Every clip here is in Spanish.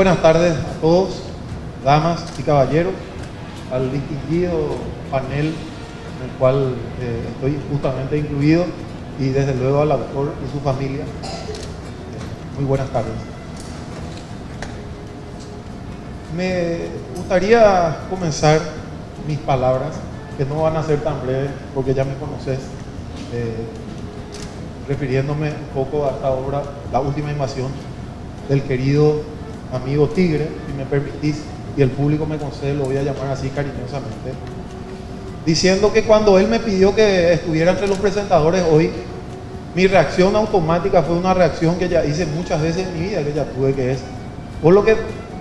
buenas tardes a todos, damas y caballeros, al distinguido panel en el cual estoy justamente incluido y desde luego al autor y su familia. Muy buenas tardes. Me gustaría comenzar mis palabras, que no van a ser tan breves porque ya me conoces, refiriéndome un poco a esta obra, La Última Invasión, del querido amigo Tigre, si me permitís, y el público me concede, lo voy a llamar así cariñosamente, diciendo que cuando él me pidió que estuviera entre los presentadores hoy, mi reacción automática fue una reacción que ya hice muchas veces en mi vida, que ya tuve, que es: vos lo que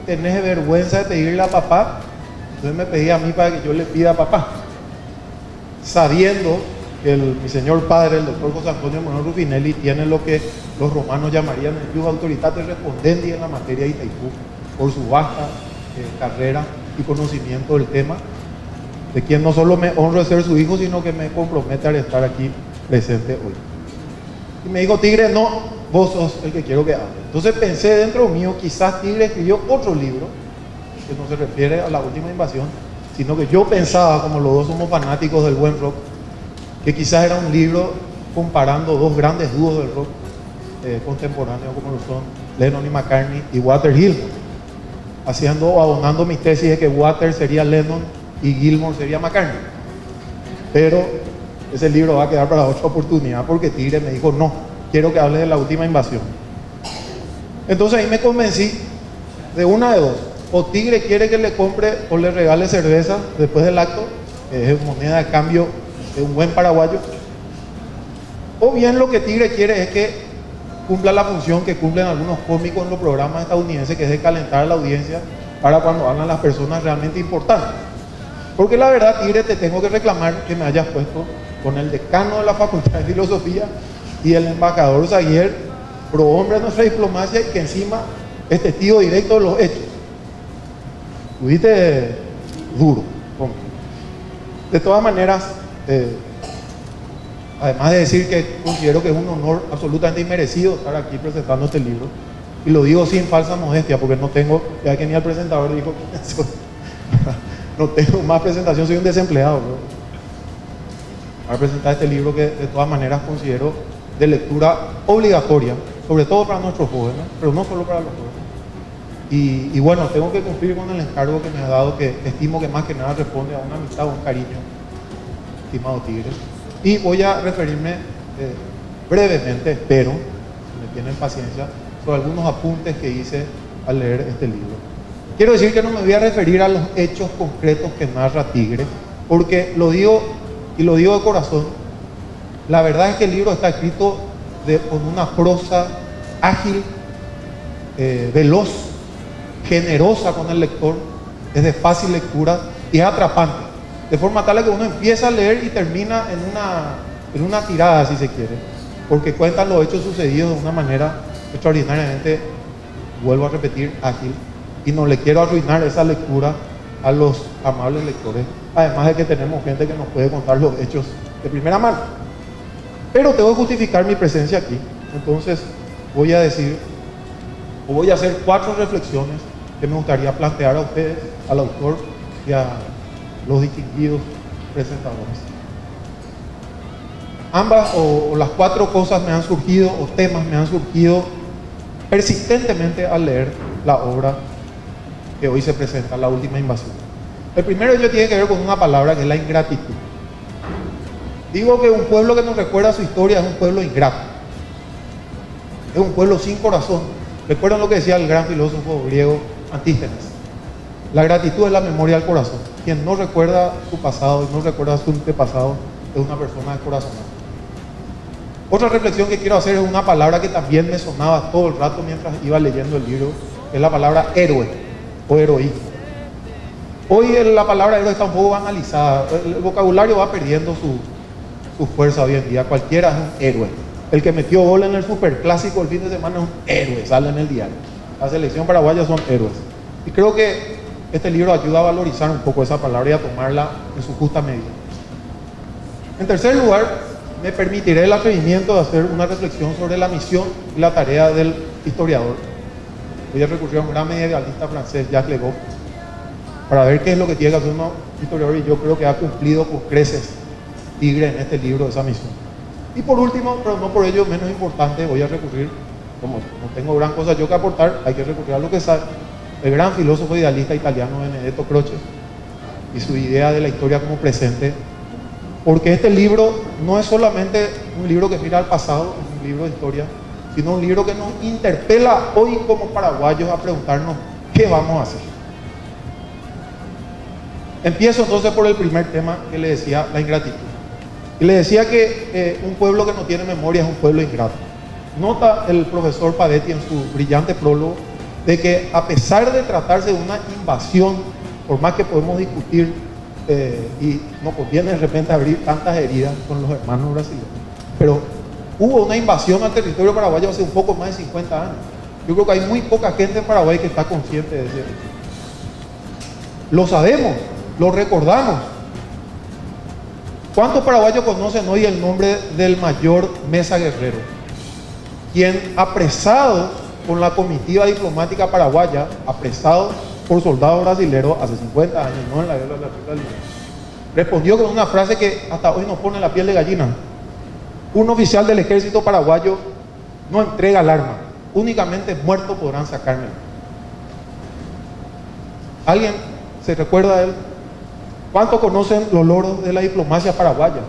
tenés vergüenza de pedirle a papá, entonces me pedía a mí para que yo le pida a papá, sabiendo que mi señor padre, el doctor José Antonio Moreno Rufinelli, tiene lo que los romanos llamarían el plus autoritate respondendi en la materia de Itaipú, por su vasta carrera y conocimiento del tema, de quien no solo me honro de ser su hijo, sino que me compromete a estar aquí presente hoy. Y me dijo: Tigre, no, vos sos el que quiero que hable. Entonces pensé dentro mío, quizás Tigre escribió otro libro que no se refiere a La Última Invasión, sino que yo pensaba, como los dos somos fanáticos del buen rock, que quizás era un libro comparando dos grandes dúos del rock contemporáneo, como lo son Lennon y McCartney y Waters Gilmour, abonando mis tesis de que Waters sería Lennon y Gilmour sería McCartney. Pero ese libro va a quedar para otra oportunidad, porque Tigre me dijo: no, quiero que hable de La Última Invasión. Entonces ahí me convencí de una de dos: o Tigre quiere que le compre o le regale cerveza después del acto, que es moneda de cambio de un buen paraguayo, o bien lo que Tigre quiere es que cumpla la función que cumplen algunos cómicos en los programas estadounidenses, que es de calentar a la audiencia para cuando hablan las personas realmente importantes. Porque la verdad, Tigre, te tengo que reclamar que me hayas puesto con el decano de la Facultad de Filosofía y el embajador Zaguier, prohombre de nuestra diplomacia, y que encima es testigo directo de los hechos. Tuviste duro. De todas maneras, además de decir que considero que es un honor absolutamente inmerecido estar aquí presentando este libro, y lo digo sin falsa modestia, porque no tengo, ya que ni el presentador dijo no tengo más presentación, soy un desempleado, ¿no? Para presentar este libro que de todas maneras considero de lectura obligatoria, sobre todo para nuestros jóvenes, pero no solo para los jóvenes. Y bueno, tengo que cumplir con el encargo que me ha dado, que estimo que más que nada responde a una amistad, a un cariño, estimado Tigre. Y voy a referirme brevemente, espero, si me tienen paciencia, sobre algunos apuntes que hice al leer este libro. Quiero decir que no me voy a referir a los hechos concretos que narra Tigre, porque lo digo, y lo digo de corazón, la verdad es que el libro está escrito con una prosa ágil, veloz, generosa con el lector, es de fácil lectura y es atrapante, de forma tal que uno empieza a leer y termina en una tirada, si se quiere, porque cuentan los hechos sucedidos de una manera extraordinariamente, vuelvo a repetir, ágil, y no le quiero arruinar esa lectura a los amables lectores, además de que tenemos gente que nos puede contar los hechos de primera mano. Pero tengo que justificar mi presencia aquí, entonces voy a decir, o voy a hacer 4 reflexiones que me gustaría plantear a ustedes, al autor y a los distinguidos presentadores. Ambas o las 4 cosas me han surgido, o temas me han surgido persistentemente al leer la obra que hoy se presenta, La Última Invasión. El primero de ellos tiene que ver con una palabra que es la ingratitud. Digo que un pueblo que nos recuerda su historia es un pueblo ingrato, es un pueblo sin corazón. Recuerdan lo que decía el gran filósofo griego Antístenes: la gratitud es la memoria del corazón. Quien no recuerda su pasado y no recuerda su antepasado es una persona descorazonada. Otra reflexión que quiero hacer es una palabra que también me sonaba todo el rato mientras iba leyendo el libro, que es la palabra héroe o heroísmo. Hoy la palabra héroe está un poco banalizada, el vocabulario va perdiendo su fuerza hoy en día. Cualquiera es un héroe. El que metió gol en el superclásico el fin de semana es un héroe, sale en el diario. La selección paraguaya son héroes. Y creo que este libro ayuda a valorizar un poco esa palabra y a tomarla en su justa medida. En tercer lugar, me permitiré el atrevimiento de hacer una reflexión sobre la misión y la tarea del historiador. Voy a recurrir a un gran medievalista francés, Jacques Le Goff, para ver qué es lo que tiene que hacer un historiador, y yo creo que ha cumplido con creces Tigre en este libro esa misión. Y por último, pero no por ello menos importante, voy a recurrir, como no tengo gran cosa yo que aportar, hay que recurrir a lo que sabe el gran filósofo idealista italiano Benedetto Croce y su idea de la historia como presente, porque este libro no es solamente un libro que mira al pasado, es un libro de historia, sino un libro que nos interpela hoy como paraguayos a preguntarnos qué vamos a hacer. Empiezo entonces por el primer tema que le decía, la ingratitud. Y le decía que un pueblo que no tiene memoria es un pueblo ingrato. Nota el profesor Padetti en su brillante prólogo de que a pesar de tratarse de una invasión, por más que podemos discutir y no conviene de repente abrir tantas heridas con los hermanos brasileños, pero hubo una invasión al territorio paraguayo hace un poco más de 50 años. Yo creo que hay muy poca gente en Paraguay que está consciente de eso. Lo sabemos, lo recordamos. ¿Cuántos paraguayos conocen hoy el nombre del mayor Mesa Guerrero? Quien, apresado con la comitiva diplomática paraguaya, apresado por soldados brasileños hace 50 años, no en la guerra de la Triple Alianza, respondió con una frase que hasta hoy nos pone la piel de gallina: un oficial del ejército paraguayo no entrega el arma, únicamente muertos podrán sacarme. ¿Alguien se recuerda de él? ¿Cuántos conocen los logros de la diplomacia paraguaya?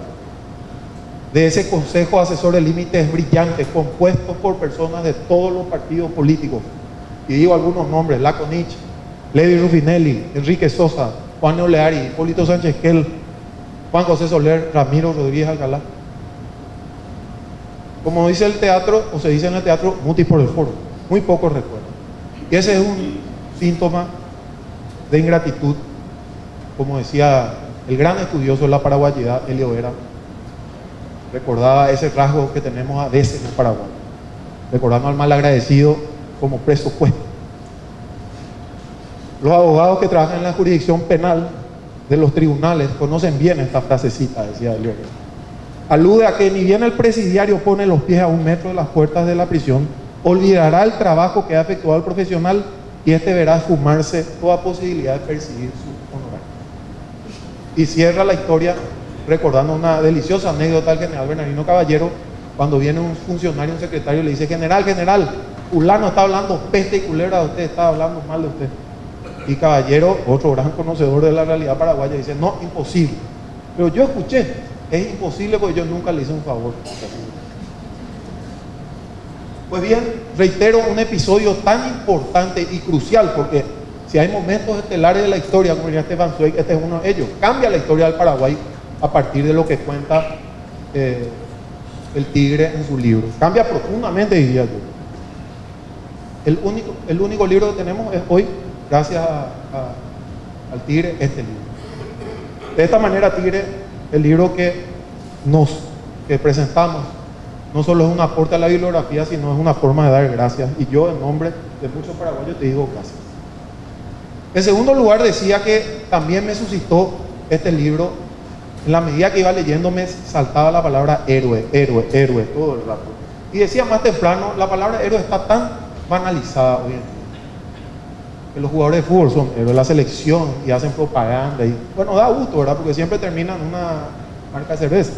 De ese consejo asesor de límites brillantes, compuesto por personas de todos los partidos políticos. Y digo algunos nombres: Laconich, Levi Rufinelli, Enrique Sosa, Juan Oleari, Hipólito Sánchez Kell, Juan José Soler, Ramiro Rodríguez Alcalá. Como dice el teatro, o se dice en el teatro, mutis por el foro. Muy pocos recuerdan. Y ese es un síntoma de ingratitud, como decía el gran estudioso de la paraguayidad, Elio Vera. Recordaba ese rasgo que tenemos a veces en Paraguay, recordando al malagradecido como preso puesto. Los abogados que trabajan en la jurisdicción penal de los tribunales conocen bien esta frasecita, decía Elio Vera. Alude a que ni bien el presidiario pone los pies a 1 metro de las puertas de la prisión, olvidará el trabajo que ha efectuado el profesional y este verá esfumarse toda posibilidad de percibir su honorario. Y cierra la historia recordando una deliciosa anécdota del general Bernardino Caballero, cuando viene un funcionario, un secretario, y le dice: general, fulano está hablando peste y culebra de usted, está hablando mal de usted. Y Caballero, otro gran conocedor de la realidad paraguaya, dice: no, imposible. Pero yo escuché, es imposible porque yo nunca le hice un favor. Pues bien, reitero, un episodio tan importante y crucial, porque si hay momentos estelares de la historia, como diría Stefan Zweig, este es uno de ellos. Cambia la historia del Paraguay a partir de lo que cuenta el Tigre en su libro. Cambia profundamente, diría yo. El único libro que tenemos es hoy, gracias al Tigre, este libro. De esta manera, Tigre, el libro que presentamos, no solo es un aporte a la bibliografía, sino es una forma de dar gracias. Y yo, en nombre de muchos paraguayos, te digo gracias. En segundo lugar, decía que también me suscitó este libro, en la medida que iba leyendo me saltaba la palabra héroe todo el rato. Y decía más temprano, la palabra héroe está tan banalizada hoy en día, que los jugadores de fútbol son héroes de la selección y hacen propaganda. Y bueno, da gusto, ¿verdad? Porque siempre terminan una marca de cerveza.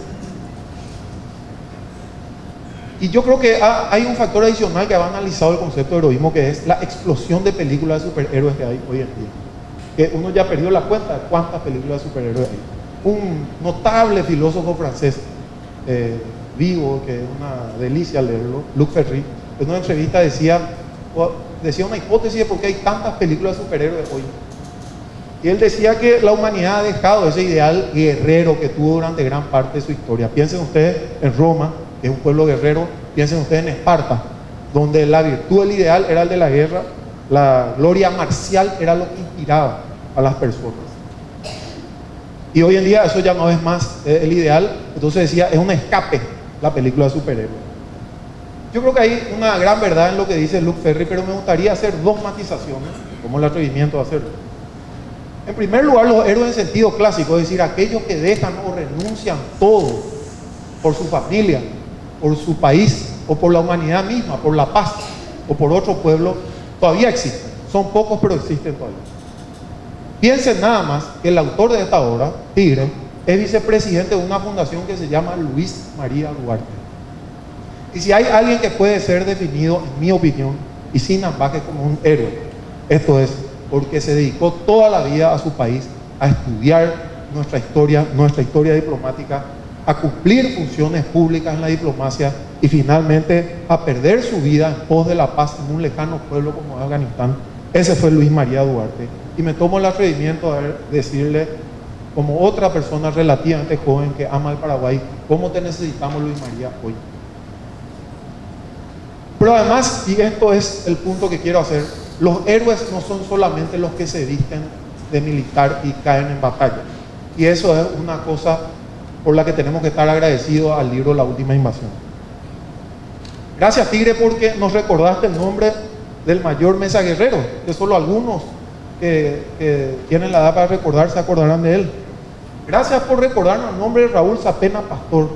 Y yo creo que hay un factor adicional que ha banalizado el concepto de heroísmo, que es la explosión de películas de superhéroes que hay hoy en día. Que uno ya perdió la cuenta de cuántas películas de superhéroes hay. Un notable filósofo francés vivo, que es una delicia leerlo, Luc Ferry, en una entrevista decía una hipótesis de por qué hay tantas películas de superhéroes hoy. Y él decía que la humanidad ha dejado ese ideal guerrero que tuvo durante gran parte de su historia. Piensen ustedes en Roma, que es un pueblo guerrero. Piensen ustedes en Esparta, donde la virtud, el ideal era el de la guerra, la gloria marcial era lo que inspiraba a las personas. Y hoy en día eso ya no es más el ideal. Entonces decía, es un escape la película de superhéroes. Yo creo que hay una gran verdad en lo que dice Luc Ferry, pero me gustaría hacer 2 matizaciones, como el atrevimiento de hacerlo. En primer lugar, los héroes en sentido clásico, es decir, aquellos que dejan o renuncian todo por su familia, por su país, o por la humanidad misma, por la paz, o por otro pueblo, Todavía existen, son pocos pero existen todavía. Piensen nada más que el autor de esta obra, Tigre, es vicepresidente de una fundación que se llama Luis María Duarte. Y si hay alguien que puede ser definido, en mi opinión, y sin ambaje, como un héroe, esto es porque se dedicó toda la vida a su país, a estudiar nuestra historia diplomática, a cumplir funciones públicas en la diplomacia y finalmente a perder su vida en pos de la paz en un lejano pueblo como Afganistán. Ese fue Luis María Duarte. Y me tomo el atrevimiento de decirle, como otra persona relativamente joven que ama el Paraguay, ¿cómo te necesitamos, Luis María, hoy? Pero además, y esto es el punto que quiero hacer, los héroes no son solamente los que se visten de militar y caen en batalla. Y eso es una cosa por la que tenemos que estar agradecidos al libro La Última Invasión. Gracias, Tigre, porque nos recordaste el nombre del mayor Mesa Guerrero, que solo algunos que tienen la edad para recordar se acordarán de él. Gracias por recordarnos el nombre de Raúl Zapena Pastor,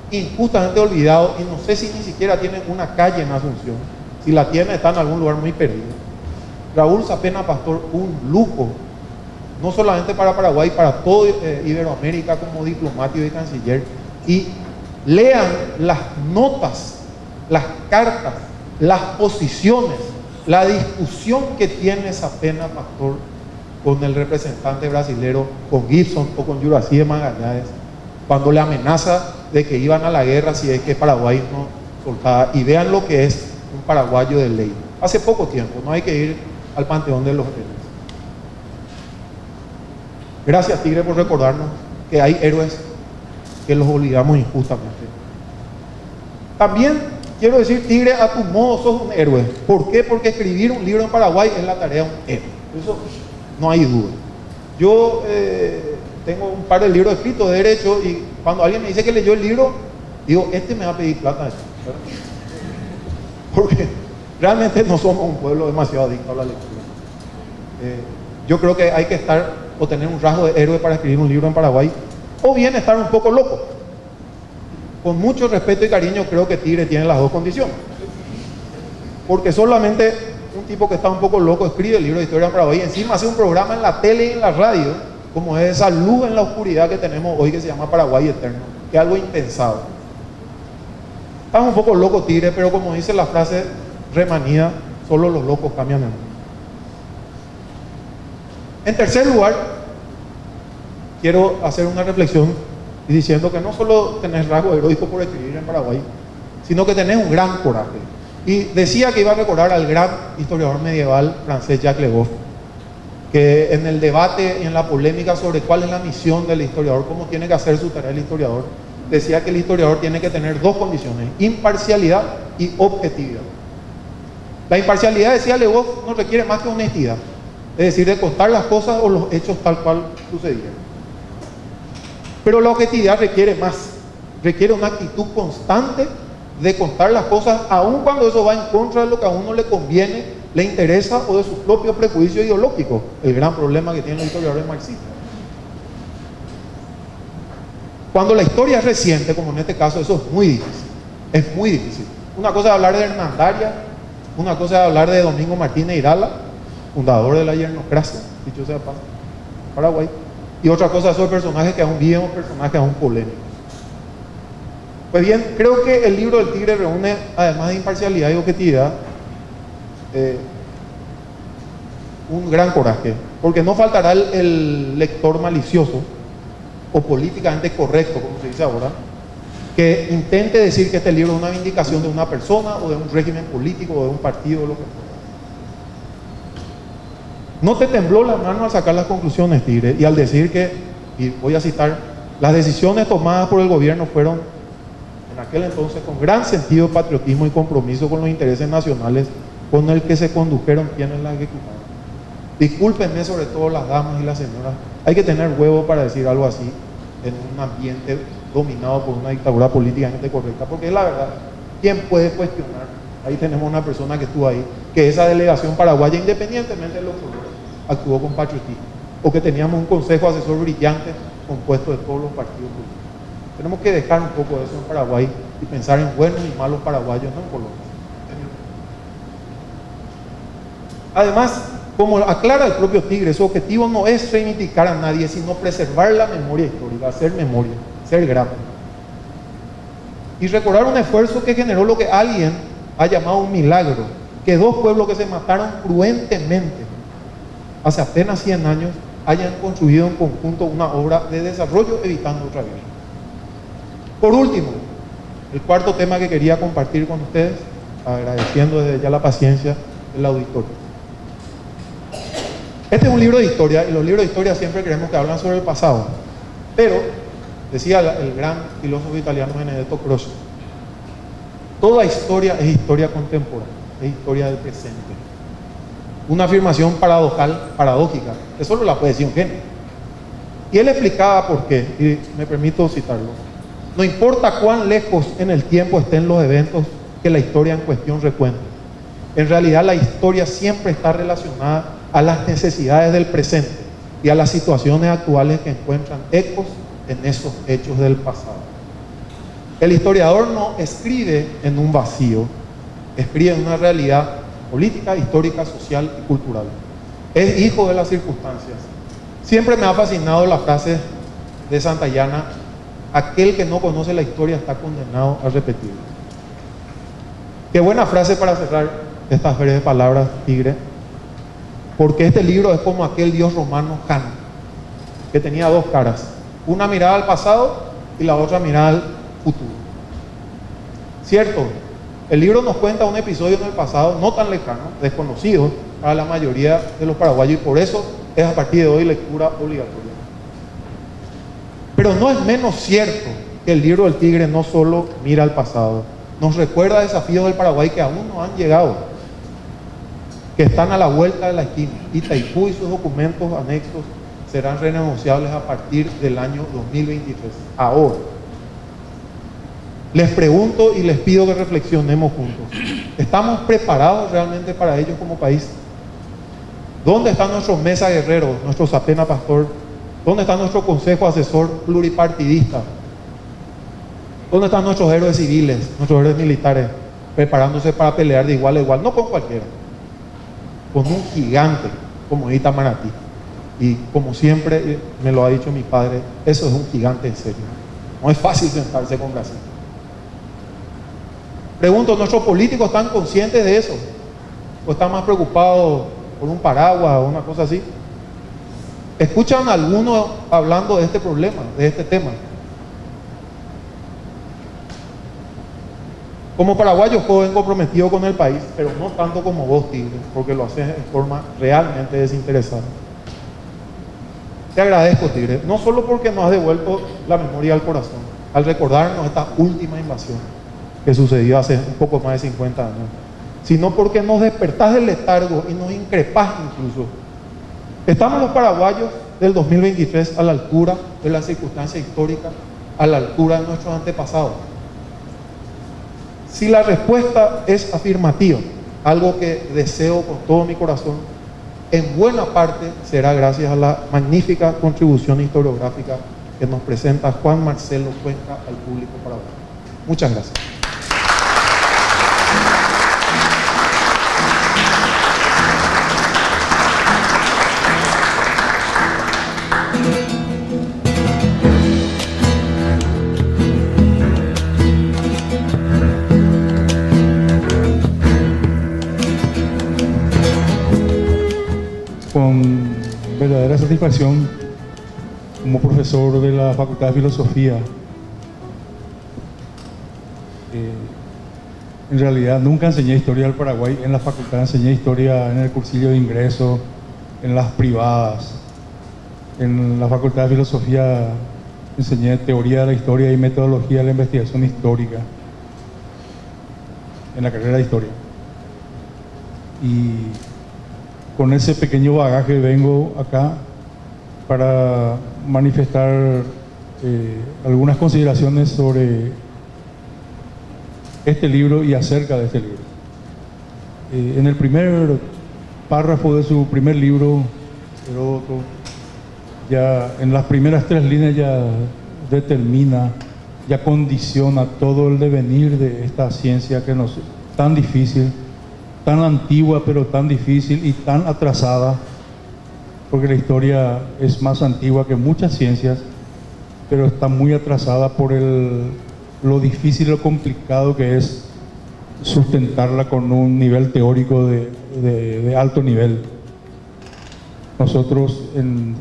injustamente olvidado, y no sé si ni siquiera tiene una calle en Asunción. Si la tiene, está en algún lugar muy perdido. Raúl Zapena Pastor, un lujo, no solamente para Paraguay, para todo Iberoamérica, como diplomático y canciller. Y lean las notas, las cartas, las posiciones, la discusión que tiene Zapena Pastor con el representante brasilero, con Gibson o con Jurasí de Magallanes, cuando le amenaza de que iban a la guerra si es que Paraguay no soltaba. Y vean lo que es un paraguayo de ley. Hace poco tiempo, no hay que ir al panteón de los héroes. Gracias, Tigre, por recordarnos que hay héroes que los olvidamos injustamente. También quiero decir, Tigre, a tu modo sos un héroe. ¿Por qué? Porque escribir un libro en Paraguay es la tarea de un héroe. Eso no hay duda. Yo tengo un par de libros escritos de derecho y cuando alguien me dice que leyó el libro, digo, este me va a pedir plata. Porque realmente no somos un pueblo demasiado adicto a la lectura. Yo creo que hay que estar o tener un rasgo de héroe para escribir un libro en Paraguay, o bien estar un poco loco. Con mucho respeto y cariño, creo que Tigre tiene las dos condiciones. Porque solamente un tipo que está un poco loco escribe el libro de historia en Paraguay y encima hace un programa en la tele y en la radio, como es esa luz en la oscuridad que tenemos hoy que se llama Paraguay Eterno, que es algo impensado. Estás un poco loco, Tigre, pero como dice la frase remanida, solo los locos cambian el mundo. En tercer lugar, quiero hacer una reflexión y diciendo que no solo tenés rasgo heroico por escribir en Paraguay, sino que tenés un gran coraje. Y decía que iba a recordar al gran historiador medieval francés Jacques Le Goff, que en el debate y en la polémica sobre cuál es la misión del historiador, cómo tiene que hacer su tarea el historiador, decía que el historiador tiene que tener dos condiciones: imparcialidad y objetividad. La imparcialidad, decía Le Goff, no requiere más que honestidad, es decir, de contar las cosas o los hechos tal cual sucedieron. Pero la objetividad requiere más, requiere una actitud constante de contar las cosas, aun cuando eso va en contra de lo que a uno le conviene, le interesa o de su propio prejuicio ideológico. El gran problema que tienen los historiadores marxistas. Cuando la historia es reciente, como en este caso, eso es muy difícil. Es muy difícil. Una cosa es hablar de Hernandaria, una cosa es hablar de Domingo Martínez Irala, fundador de la yernocracia, dicho sea paso, Paraguay. Y otra cosa son personajes que aún viven, personajes aún polémicos. Pues bien, creo que el libro del Tigre reúne, además de imparcialidad y objetividad, un gran coraje, porque no faltará el lector malicioso o políticamente correcto, como se dice ahora, que intente decir que este libro es una vindicación de una persona o de un régimen político o de un partido o lo que fuera. No te tembló la mano al sacar las conclusiones, Tigre, y al decir que, y voy a citar, las decisiones tomadas por el gobierno fueron en aquel entonces con gran sentido de patriotismo y compromiso con los intereses nacionales con el que se condujeron quienes las ejecutaron. Discúlpenme, sobre todo las damas y las señoras, hay que tener huevo para decir algo así en un ambiente dominado por una dictadura políticamente correcta, porque es la verdad. ¿Quién puede cuestionar? Ahí tenemos una persona que estuvo ahí, que esa delegación paraguaya, independientemente de los colores, actuó con patriotismo, o que teníamos un consejo asesor brillante compuesto de todos los partidos políticos. Tenemos que dejar un poco de eso en Paraguay y pensar en buenos y malos paraguayos, no en Colombia. Además, como aclara el propio Tigre, su objetivo no es reivindicar a nadie, sino preservar la memoria histórica, hacer memoria, ser grande. Y recordar un esfuerzo que generó lo que alguien ha llamado un milagro, que dos pueblos que se mataron cruentemente hace apenas 100 años hayan construido en conjunto una obra de desarrollo evitando otra guerra. Por último, el cuarto tema que quería compartir con ustedes, agradeciendo desde ya la paciencia del auditorio. Este es un libro de historia, y los libros de historia siempre creemos que hablan sobre el pasado, pero, decía el gran filósofo italiano Benedetto Croce, toda historia es historia contemporánea, es historia del presente. Una afirmación paradójica, que solo la puede decir un genio. Y él explicaba por qué, y me permito citarlo. No importa cuán lejos en el tiempo estén los eventos que la historia en cuestión recuenta, en realidad la historia siempre está relacionada a las necesidades del presente y a las situaciones actuales que encuentran ecos en esos hechos del pasado. El historiador no escribe en un vacío, escribe en una realidad política, histórica, social y cultural. Es hijo de las circunstancias. Siempre me ha fascinado la frase de Santayana: aquel que no conoce la historia está condenado a repetirla. Qué buena frase para cerrar estas breves palabras, Tigre, porque este libro es como aquel dios romano Jano, que tenía dos caras, una mirada al pasado y la otra mirada al futuro. Cierto, el libro nos cuenta un episodio en el pasado no tan lejano, desconocido para la mayoría de los paraguayos, y por eso es a partir de hoy lectura obligatoria. Pero no es menos cierto que el libro del Tigre no solo mira al pasado, nos recuerda desafíos del Paraguay que aún no han llegado, que están a la vuelta de la esquina. Itaipú y sus documentos anexos serán renegociables a partir del año 2023. Ahora, les pregunto y les pido que reflexionemos juntos. ¿Estamos preparados realmente para ello como país? ¿Dónde están nuestros mesa guerreros, nuestro Sapena Pastor? ¿Dónde está nuestro consejo asesor pluripartidista? ¿Dónde están nuestros héroes civiles, nuestros héroes militares, preparándose para pelear de igual a igual? No con cualquiera, con un gigante como Itamaraty. Y como siempre me lo ha dicho mi padre, eso es un gigante en serio. No es fácil sentarse con Brasil. Pregunto, ¿nuestros políticos están conscientes de eso? ¿O están más preocupados por un paraguas o una cosa así? ¿Escuchan a algunos hablando de este problema, de este tema? Como paraguayo joven comprometido con el país, pero no tanto como vos, Tigre, porque lo haces en forma realmente desinteresada. Te agradezco, Tigre, no solo porque nos has devuelto la memoria al corazón, al recordarnos esta última invasión que sucedió hace un poco más de 50 años, sino porque nos despertás del letargo y nos increpás incluso. ¿Estamos los paraguayos del 2023 a la altura de la circunstancia histórica, a la altura de nuestros antepasados? Si la respuesta es afirmativa, algo que deseo con todo mi corazón, en buena parte será gracias a la magnífica contribución historiográfica que nos presenta Juan Marcelo Cuenca al público paraguayo. Muchas gracias. Con verdadera satisfacción, como profesor de la Facultad de Filosofía, en realidad nunca enseñé historia del Paraguay en la facultad, enseñé historia en el cursillo de ingreso, en las privadas. En la Facultad de Filosofía enseñé teoría de la historia y metodología de la investigación histórica en la carrera de historia. Y con ese pequeño bagaje vengo acá para manifestar algunas consideraciones sobre este libro y acerca de este libro. En el primer párrafo de su primer libro, Heródoto, ya en las primeras 3 líneas ya determina, ya condiciona todo el devenir de esta ciencia que nos es tan difícil tan antigua pero tan difícil y tan atrasada, porque la historia es más antigua que muchas ciencias, pero está muy atrasada por lo difícil y lo complicado que es sustentarla con un nivel teórico de alto nivel. Nosotros en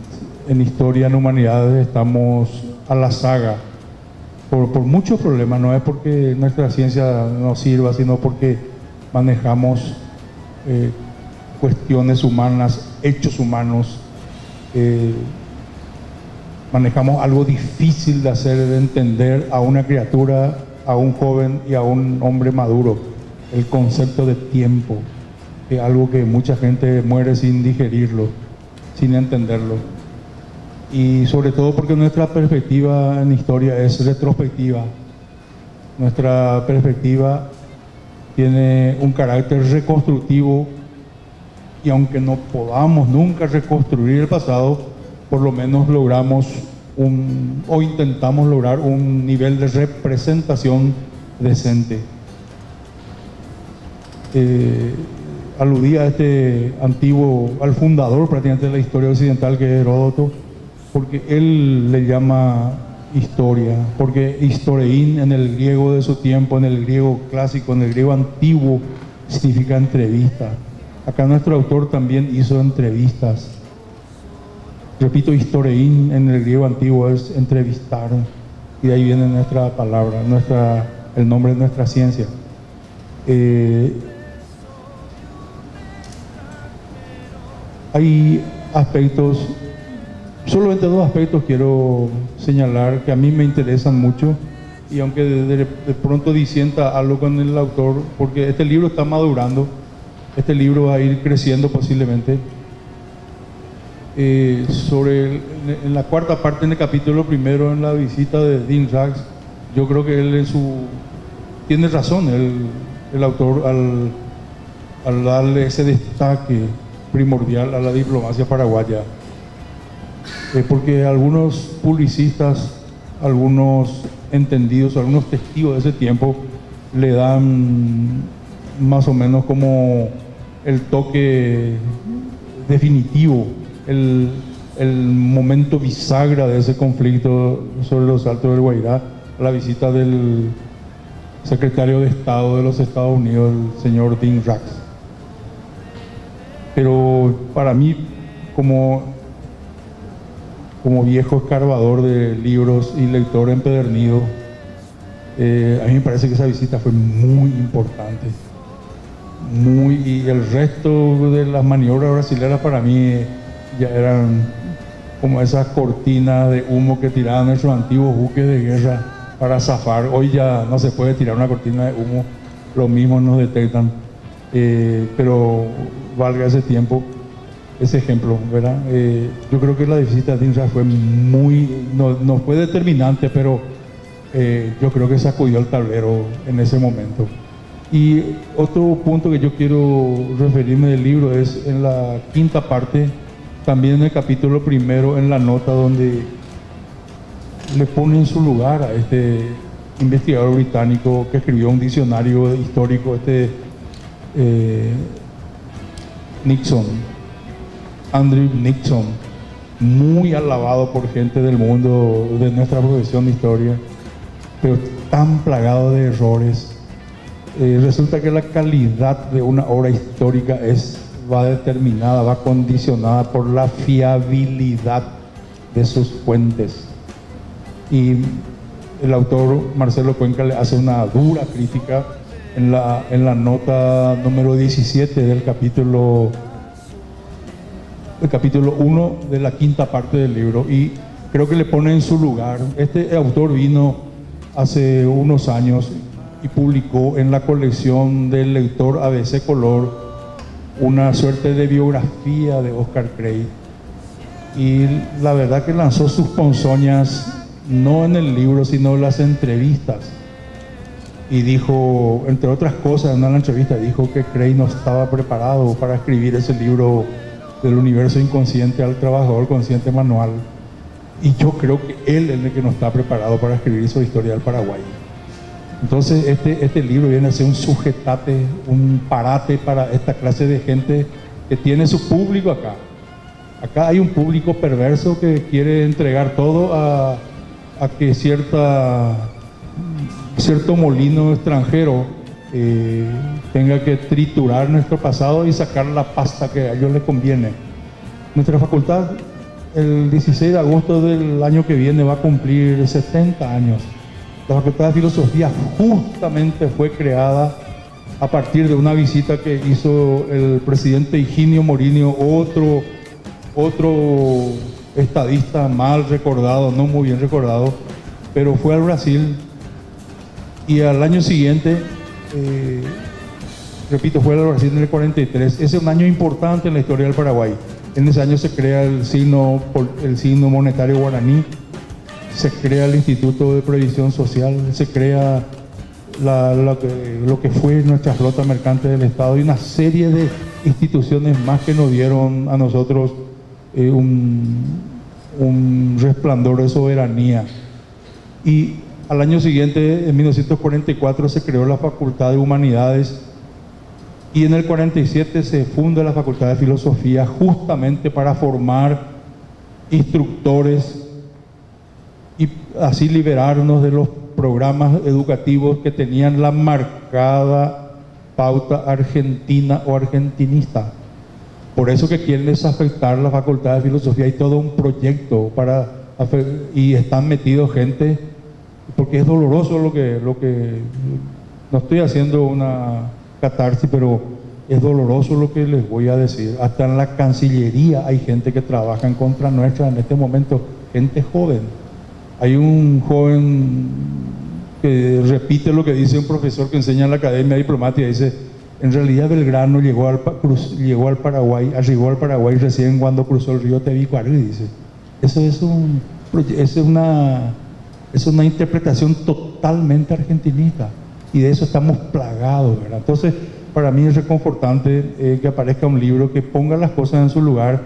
historia, en humanidades, estamos a la saga por muchos problemas. No es porque nuestra ciencia no sirva, sino porque manejamos cuestiones humanas, hechos humanos, manejamos algo difícil de hacer, de entender a una criatura, a un joven y a un hombre maduro. El concepto de tiempo es algo que mucha gente muere sin digerirlo, sin entenderlo. Y sobre todo porque nuestra perspectiva en historia es retrospectiva. Nuestra perspectiva tiene un carácter reconstructivo, y aunque no podamos nunca reconstruir el pasado, por lo menos logramos o intentamos lograr un nivel de representación decente. Aludía a este al fundador prácticamente de la historia occidental, que es Heródoto, porque él le llama historia, porque historiein en el griego de su tiempo, en el griego clásico, en el griego antiguo, significa entrevista. Acá nuestro autor también hizo entrevistas. Repito, historiein en el griego antiguo es entrevistar, y de ahí viene nuestra palabra, el nombre de nuestra ciencia. Hay aspectos, solamente dos aspectos quiero señalar que a mí me interesan mucho, y aunque de pronto disienta algo con el autor, porque este libro está madurando, este libro va a ir creciendo posiblemente. En la cuarta parte, en el capítulo primero, en la visita de Dean Sachs, yo creo que él tiene razón, el autor, al darle ese destaque primordial a la diplomacia paraguaya, porque algunos publicistas, algunos entendidos, algunos testigos de ese tiempo le dan más o menos como el toque definitivo, el momento bisagra de ese conflicto sobre los Altos del Guairá, la visita del secretario de Estado de los Estados Unidos, el señor Dean Sachs. Pero para mí, como viejo escarbador de libros y lector empedernido, a mí me parece que esa visita fue muy importante. Y el resto de las maniobras brasileñas para mí ya eran como esas cortinas de humo que tiraban nuestros antiguos buques de guerra para zafar. Hoy ya no se puede tirar una cortina de humo, lo mismo nos detectan. Pero valga ese tiempo, ese ejemplo, ¿verdad? Yo creo que la visita de INSA fue no fue determinante, pero yo creo que sacudió el tablero en ese momento. Y otro punto que yo quiero referirme del libro es en la quinta parte, también en el capítulo primero, en la nota donde le pone en su lugar a este investigador británico que escribió un diccionario histórico, Nixon, Andrew Nixon, muy alabado por gente del mundo de nuestra profesión de historia, pero tan plagado de errores. Resulta que la calidad de una obra histórica va determinada, va condicionada por la fiabilidad de sus fuentes. Y el autor Marcelo Cuenca le hace una dura crítica en la nota número 17 del capítulo 1 de la quinta parte del libro, y creo que le pone en su lugar. Este autor vino hace unos años y publicó en la colección del lector ABC Color una suerte de biografía de Oscar Cray, y la verdad que lanzó sus ponzoñas no en el libro sino en las entrevistas, y dijo, entre otras cosas, en una entrevista dijo que Cray no estaba preparado para escribir ese libro del universo inconsciente al trabajador consciente manual, y yo creo que él es el que no está preparado para escribir su historia del Paraguay. Entonces este libro viene a ser un sujetate, un parate para esta clase de gente que tiene su público acá. Acá hay un público perverso que quiere entregar todo a que cierto molino extranjero tenga que triturar nuestro pasado y sacar la pasta que a ellos les conviene. Nuestra facultad, el 16 de agosto del año que viene, va a cumplir 70 años. La Facultad de Filosofía justamente fue creada a partir de una visita que hizo el presidente Higinio Morinio, otro estadista mal recordado, no muy bien recordado, pero fue al Brasil y al año siguiente, repito, fue al Brasil en el 43. Ese es un año importante en la historia del Paraguay. En ese año se crea el signo monetario guaraní, se crea el Instituto de Previsión Social, se crea lo que fue nuestra flota mercante del Estado y una serie de instituciones más que nos dieron a nosotros un resplandor de soberanía. Y al año siguiente, en 1944, se creó la Facultad de Humanidades y en el 47 se funda la Facultad de Filosofía justamente para formar instructores y así liberarnos de los programas educativos que tenían la marcada pauta argentina o argentinista. Por eso que quieren desafectar la Facultad de Filosofía. Hay todo un proyecto y están metidos gente, porque es doloroso lo que no estoy haciendo una catarsis, pero es doloroso lo que les voy a decir. Hasta en la Cancillería hay gente que trabaja en contra nuestra en este momento, gente joven. Hay un joven que repite lo que dice un profesor que enseña en la Academia Diplomática, dice: en realidad Belgrano llegó al Paraguay recién cuando cruzó el río Tebicuary, dice. Eso es una interpretación totalmente argentinista y de eso estamos plagados, ¿verdad? Entonces, para mí es reconfortante que aparezca un libro que ponga las cosas en su lugar,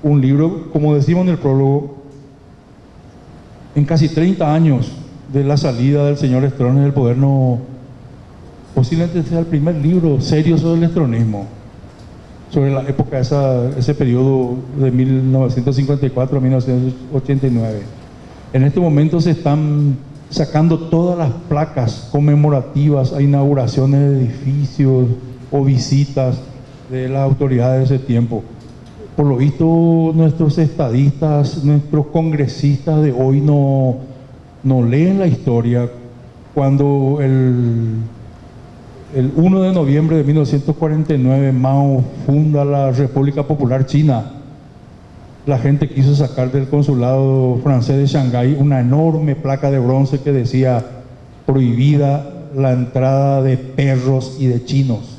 un libro, como decimos en el prólogo, en casi 30 años de la salida del señor Stroessner del poder, posiblemente sea el primer libro serio sobre el estronismo, sobre la época, ese periodo de 1954 a 1989. En este momento se están sacando todas las placas conmemorativas a inauguraciones de edificios o visitas de las autoridades de ese tiempo. Por lo visto, nuestros estadistas, nuestros congresistas de hoy no leen la historia. Cuando el 1 de noviembre de 1949 Mao funda la República Popular China, la gente quiso sacar del consulado francés de Shanghái una enorme placa de bronce que decía: prohibida la entrada de perros y de chinos.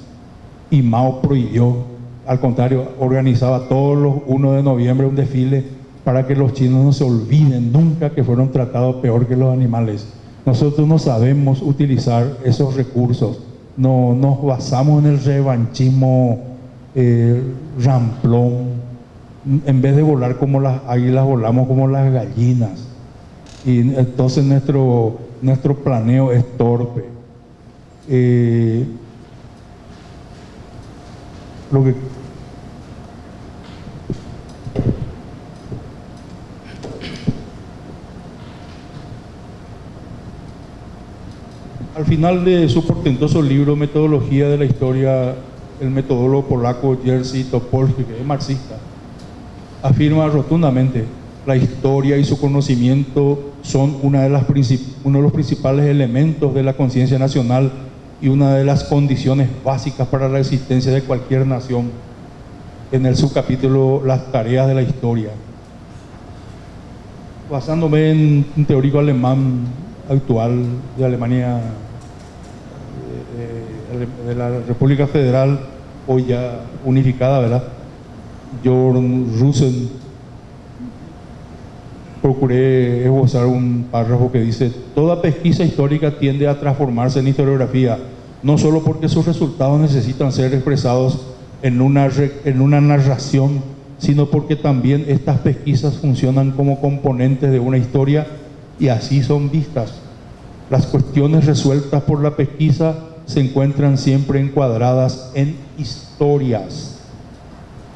Y Mao prohibió. Al contrario, organizaba todos los 1 de noviembre un desfile para que los chinos no se olviden nunca que fueron tratados peor que los animales. Nosotros no sabemos utilizar esos recursos. No nos basamos en el revanchismo ramplón. En vez de volar como las águilas, volamos como las gallinas. Y entonces nuestro planeo es torpe. Al final de su portentoso libro Metodología de la Historia, el metodólogo polaco Jerzy Topolsky, que es marxista, afirma rotundamente: la historia y su conocimiento son uno de los principales elementos de la conciencia nacional y una de las condiciones básicas para la existencia de cualquier nación. En el subcapítulo Las tareas de la historia, basándome en un teórico alemán actual de Alemania, de la República Federal, hoy ya unificada, ¿verdad?, Jorn Rusen, procuré esbozar un párrafo que dice: toda pesquisa histórica tiende a transformarse en historiografía, no solo porque sus resultados necesitan ser expresados en una narración, sino porque también estas pesquisas funcionan como componentes de una historia y así son vistas. Las cuestiones resueltas por la pesquisa se encuentran siempre encuadradas en historias.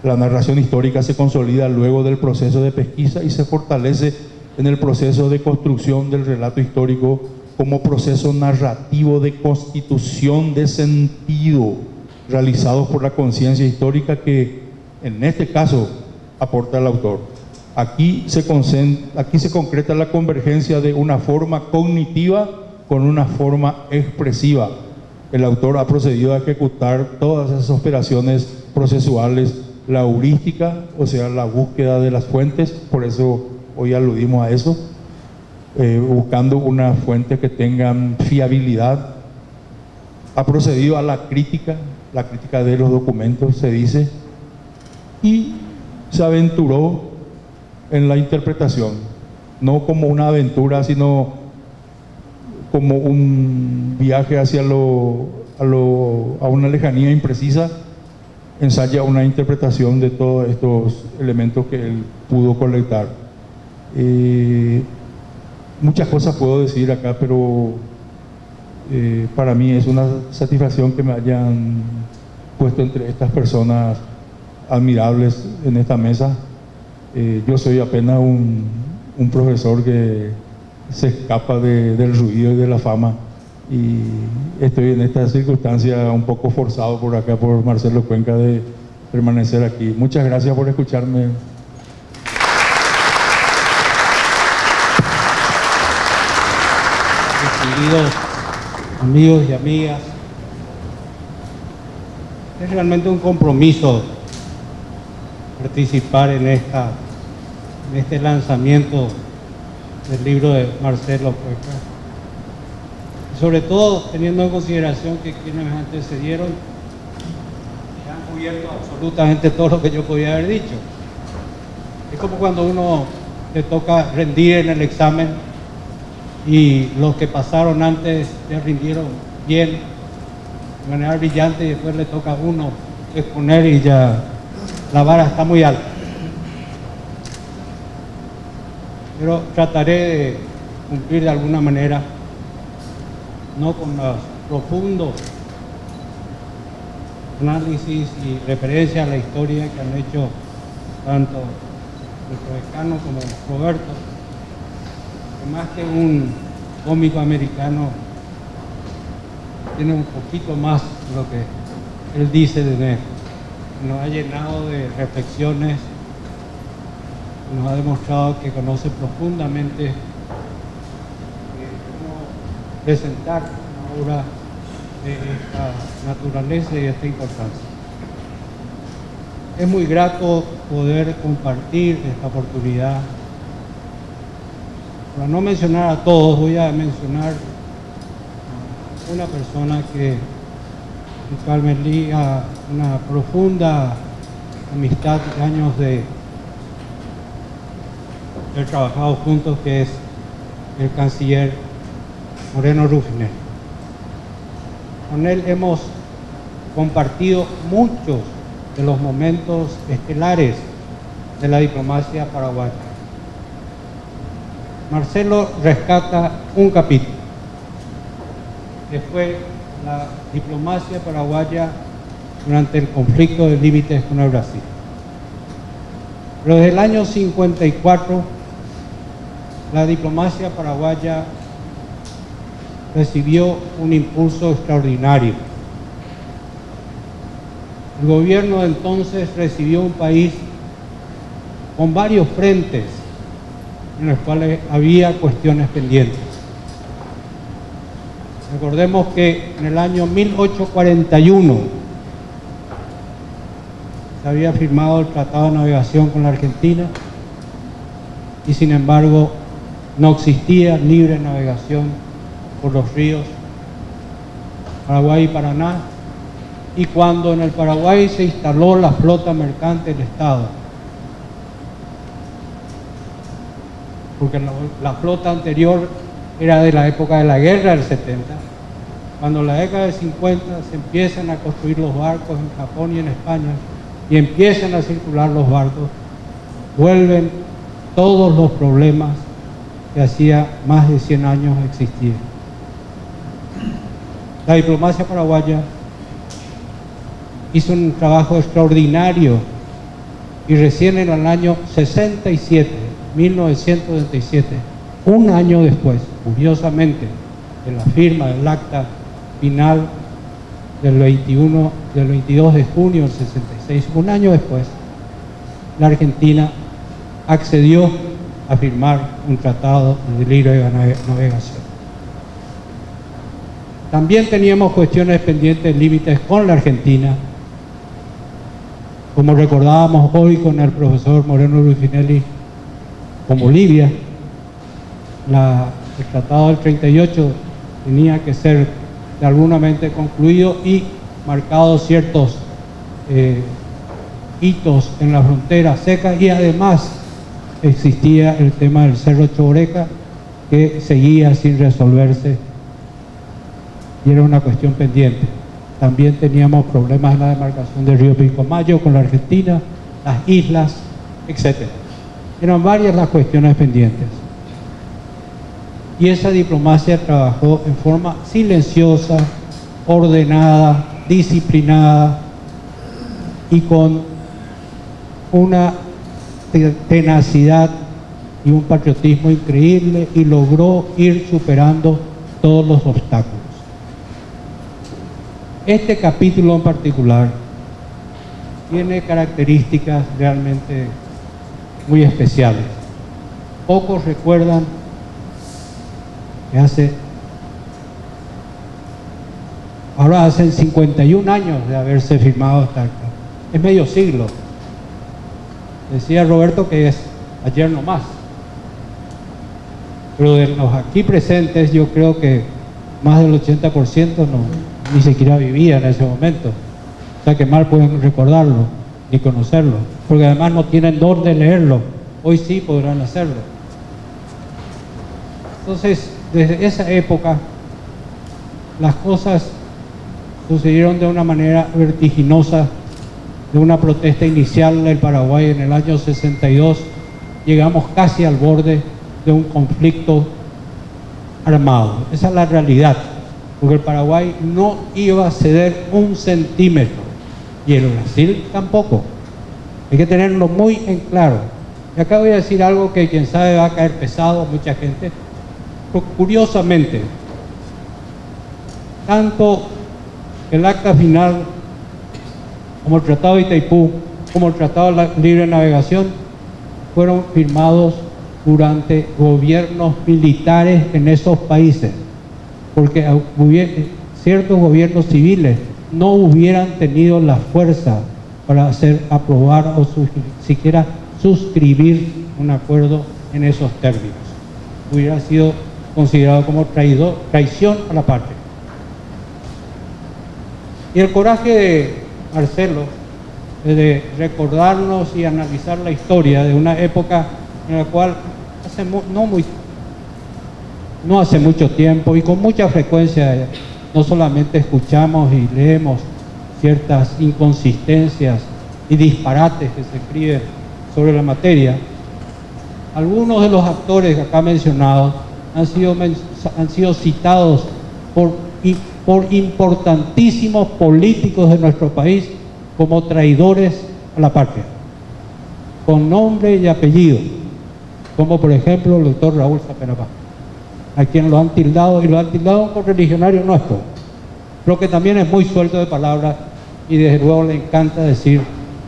La narración histórica se consolida luego del proceso de pesquisa y se fortalece en el proceso de construcción del relato histórico como proceso narrativo de constitución de sentido realizado por la conciencia histórica que, en este caso, aporta el autor. Aquí se concreta la convergencia de una forma cognitiva con una forma expresiva. El autor ha procedido a ejecutar todas esas operaciones procesuales, la heurística, o sea, la búsqueda de las fuentes, por eso hoy aludimos a eso, buscando una fuente que tengan fiabilidad. Ha procedido a la crítica de los documentos, se dice, y se aventuró en la interpretación, no como una aventura, sino como un viaje hacia a una lejanía imprecisa. Ensaya una interpretación de todos estos elementos que él pudo colectar. Muchas cosas puedo decir acá, pero para mí es una satisfacción que me hayan puesto entre estas personas admirables en esta mesa. Yo soy apenas un profesor que se escapa del ruido y de la fama, y estoy en esta circunstancia un poco forzado por acá por Marcelo Cuenca de permanecer aquí. Muchas gracias por escucharme. Queridos amigos y amigas, es realmente un compromiso participar en este lanzamiento del libro de Marcelo Cuenca, sobre todo teniendo en consideración que quienes me antecedieron han cubierto absolutamente todo lo que yo podía haber dicho. Es como cuando uno le toca rendir en el examen y los que pasaron antes ya rindieron bien, de manera brillante, y después le toca a uno exponer y ya la vara está muy alta. Pero trataré de cumplir de alguna manera, no con los profundos análisis y referencia a la historia que han hecho tanto nuestro decano como Roberto, que más que un cómico americano tiene un poquito más de lo que él dice de él. Nos ha llenado de reflexiones, nos ha demostrado que conoce profundamente cómo presentar una obra de esta naturaleza y de esta importancia. Es muy grato poder compartir esta oportunidad. Para no mencionar a todos, voy a mencionar a una persona que el cual me liga una profunda amistad de años de haber trabajado juntos, que es el canciller Moreno Ruffinelli. Con él hemos compartido muchos de los momentos estelares de la diplomacia paraguaya. Marcelo rescata un capítulo, que fue la diplomacia paraguaya durante el conflicto de límites con el Brasil. Pero desde el año 54, la diplomacia paraguaya recibió un impulso extraordinario. El gobierno de entonces recibió un país con varios frentes en los cuales había cuestiones pendientes. Recordemos que en el año 1841 se había firmado el Tratado de Navegación con la Argentina y sin embargo no existía libre navegación por los ríos Paraguay y Paraná, y cuando en el Paraguay se instaló la flota mercante del Estado, porque la flota anterior era de la época de la guerra del 70, cuando en la década del 50 se empiezan a construir los barcos en Japón y en España y empiezan a circular los barcos, vuelven todos los problemas que hacía más de 100 años existían. La diplomacia paraguaya hizo un trabajo extraordinario y recién en el año 1967, un año después, curiosamente, de la firma del acta final del 22 de junio del 66, un año después, la Argentina accedió a firmar un tratado de libre navegación. También teníamos cuestiones pendientes, límites con la Argentina, como recordábamos hoy con el profesor Moreno Rufinelli, con Bolivia. El tratado del 38 tenía que ser de alguna manera concluido y marcados ciertos hitos en la frontera seca, y además existía el tema del Cerro Chobreca, que seguía sin resolverse y era una cuestión pendiente. También teníamos problemas en la demarcación del río Pilcomayo con la Argentina, las islas, etc. Eran varias las cuestiones pendientes. Y esa diplomacia trabajó en forma silenciosa, ordenada, disciplinada y con una tenacidad y un patriotismo increíble, y logró ir superando todos los obstáculos. Este capítulo en particular tiene características realmente muy especiales. Pocos recuerdan que hacen 51 años de haberse firmado esta acta. Es medio siglo. Decía Roberto que es ayer nomás. Pero de los aquí presentes, yo creo que más del 80% ni siquiera vivía en ese momento. O sea que mal pueden recordarlo ni conocerlo, porque además no tienen dónde leerlo. Hoy sí podrán hacerlo. Entonces, desde esa época, las cosas sucedieron de una manera vertiginosa. De una protesta inicial del Paraguay en el año 62, llegamos casi al borde de un conflicto armado. Esa es la realidad, porque el Paraguay no iba a ceder un centímetro, y el Brasil tampoco. Hay que tenerlo muy en claro. Y acá voy a decir algo que quien sabe va a caer pesado a mucha gente, pero curiosamente, tanto el acta final como el Tratado de Itaipú, como el Tratado de Libre Navegación, fueron firmados durante gobiernos militares en esos países, porque ciertos gobiernos civiles no hubieran tenido la fuerza para aprobar o siquiera suscribir un acuerdo en esos términos. Hubiera sido considerado como traición a la patria. Y el coraje de Marcelo de recordarnos y analizar la historia de una época en la cual no hace mucho tiempo y con mucha frecuencia no solamente escuchamos y leemos ciertas inconsistencias y disparates que se escriben sobre la materia. Algunos de los actores acá mencionados han sido citados por importantísimos políticos de nuestro país como traidores a la patria, con nombre y apellido, como por ejemplo el doctor Raúl Sapena-Paz, a quien lo han tildado, y lo han tildado por religionario nuestro, pero que también es muy suelto de palabras y desde luego le encanta decir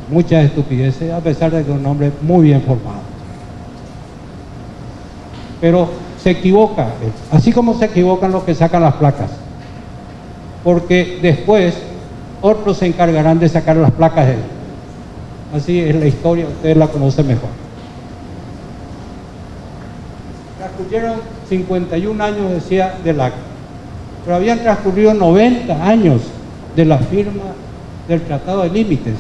muchas estupideces, a pesar de que es un hombre muy bien formado. Pero se equivoca, así como se equivocan los que sacan las placas, porque después otros se encargarán de sacar las placas de él. Así es la historia, ustedes la conocen mejor. Transcurrieron 51 años, decía, del acta, pero habían transcurrido 90 años de la firma del Tratado de Límites.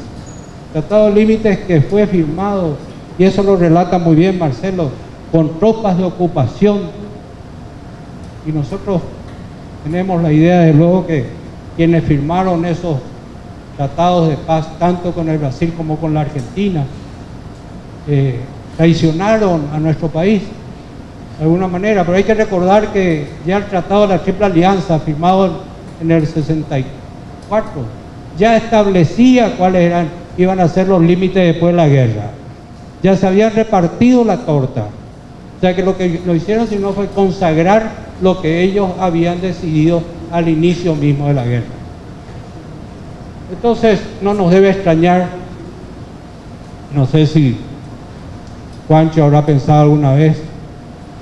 Tratado de Límites que fue firmado, y eso lo relata muy bien Marcelo, con tropas de ocupación. Y nosotros tenemos la idea, de luego, que quienes firmaron esos tratados de paz, tanto con el Brasil como con la Argentina, traicionaron a nuestro país de alguna manera. Pero hay que recordar que ya el Tratado de la Triple Alianza, firmado en el 64, ya establecía cuáles iban a ser los límites después de la guerra. Ya se habían repartido la torta. O sea que lo que lo hicieron sino fue consagrar lo que ellos habían decidido al inicio mismo de la guerra. Entonces no nos debe extrañar, no sé si Juancho habrá pensado alguna vez,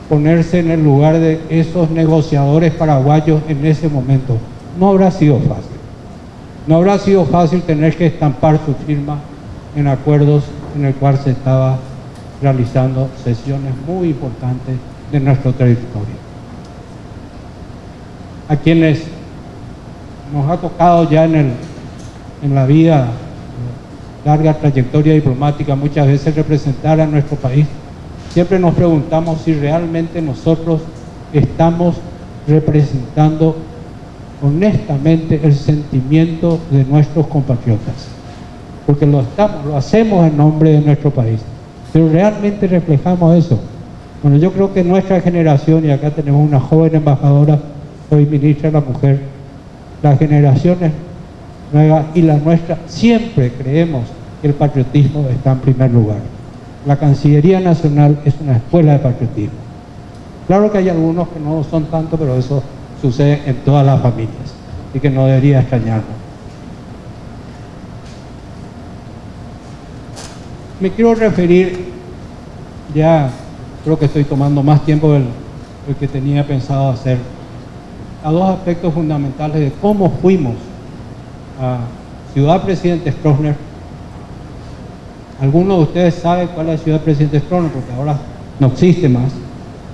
ponerse en el lugar de esos negociadores paraguayos en ese momento. No habrá sido fácil. No habrá sido fácil tener que estampar su firma en acuerdos en el cual se estaba realizando sesiones muy importantes de nuestro territorio. A quienes nos ha tocado ya en la vida, larga trayectoria diplomática, muchas veces representar a nuestro país, siempre nos preguntamos si realmente nosotros estamos representando honestamente el sentimiento de nuestros compatriotas, porque lo hacemos en nombre de nuestro país, pero realmente reflejamos eso. Bueno, yo creo que nuestra generación, y acá tenemos una joven embajadora, hoy ministra de la Mujer, las generaciones nuevas y las nuestras, siempre creemos que el patriotismo está en primer lugar. La Cancillería Nacional es una escuela de patriotismo. Claro que hay algunos que no son tanto, pero eso sucede en todas las familias y que no debería extrañarnos. Me quiero referir, ya creo que estoy tomando más tiempo del que tenía pensado hacer, a dos aspectos fundamentales de cómo fuimos a Ciudad Presidente Stroessner. Algunos de ustedes saben cuál es la Ciudad Presidente Stroessner, porque ahora no existe más,